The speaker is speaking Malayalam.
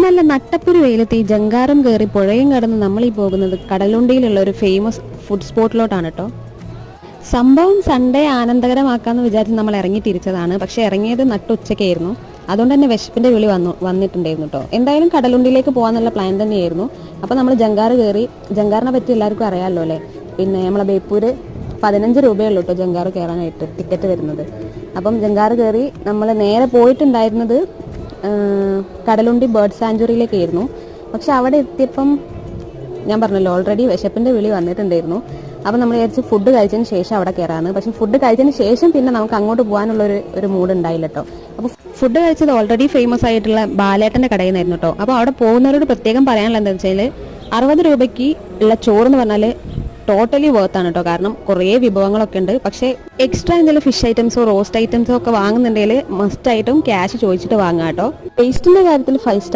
നല്ല നട്ടപ്പൊരു വെയിലത്ത് ഈ ജങ്കാറും കയറി പുഴയും കടന്ന് നമ്മൾ ഈ പോകുന്നത് കടലുണ്ടിയിലുള്ള ഒരു ഫേമസ് ഫുഡ് സ്പോട്ടിലോട്ടാണ് കേട്ടോ. സംഭവം സൺഡേ ആനന്ദകരമാക്കാമെന്ന് വിചാരിച്ച് നമ്മൾ ഇറങ്ങി തിരിച്ചതാണ്. പക്ഷേ ഇറങ്ങിയത് നട്ടുച്ചയ്ക്കായിരുന്നു. അതുകൊണ്ട് തന്നെ വിശപ്പിൻ്റെ വിളി വന്നിട്ടുണ്ടായിരുന്നു കേട്ടോ. എന്തായാലും കടലുണ്ടിയിലേക്ക് പോകാമെന്നുള്ള പ്ലാൻ തന്നെയായിരുന്നു. അപ്പോൾ നമ്മൾ ജങ്കാറ് കയറി. ജങ്കാറിനെ പറ്റി എല്ലാവർക്കും അറിയാമല്ലോ അല്ലേ. പിന്നെ നമ്മളെ ബേപ്പൂര് 15 രൂപയുള്ളൂ കേട്ടോ ജങ്കാറ് കയറാനായിട്ട് ടിക്കറ്റ് വരുന്നത്. അപ്പം ജങ്കാറ് കയറി നമ്മൾ നേരെ പോയിട്ടുണ്ടായിരുന്നത് കടലുണ്ടി ബേർഡ് സാഞ്ചുറിയിലേക്കായിരുന്നു. പക്ഷെ അവിടെ എത്തിയപ്പം ഞാൻ പറഞ്ഞല്ലോ ഓൾറെഡി വിശപ്പിൻ്റെ വിളി വന്നിട്ടുണ്ടായിരുന്നു. അപ്പം നമ്മൾ വിചാരിച്ച് ഫുഡ് കഴിച്ചതിന് ശേഷം അവിടെ കയറാമെന്ന്. പക്ഷെ ഫുഡ് കഴിച്ചതിന് ശേഷം പിന്നെ നമുക്ക് അങ്ങോട്ട് പോകാനുള്ളൊരു മൂഡ് ഉണ്ടായില്ല കേട്ടോ. അപ്പോൾ ഫുഡ് കഴിച്ചത് ഓൾറെഡി ഫേമസ് ആയിട്ടുള്ള ബാലേട്ടൻ്റെ കടയിൽ നിന്നായിരുന്നു കേട്ടോ. അപ്പോൾ അവിടെ പോകുന്നവരോട് പ്രത്യേകം പറയാനുള്ള എന്താ വെച്ചാൽ 60 രൂപയ്ക്ക് ഉള്ള ചോറെന്ന് പറഞ്ഞാൽ ടോട്ടലി വേർത്താണ് കേട്ടോ. കാരണം കുറേ വിഭവങ്ങളൊക്കെ ഉണ്ട്. പക്ഷേ എക്സ്ട്രാ എന്തെങ്കിലും ഫിഷ് ഐറ്റംസോ റോസ്റ്റ് ഐറ്റംസോ ഒക്കെ വാങ്ങുന്നുണ്ടെങ്കിൽ മസ്റ്റായിട്ടും ക്യാഷ് ചോദിച്ചിട്ട് വാങ്ങാം കേട്ടോ. ടേസ്റ്റിൻ്റെ കാര്യത്തിൽ 5 സ്റ്റാർ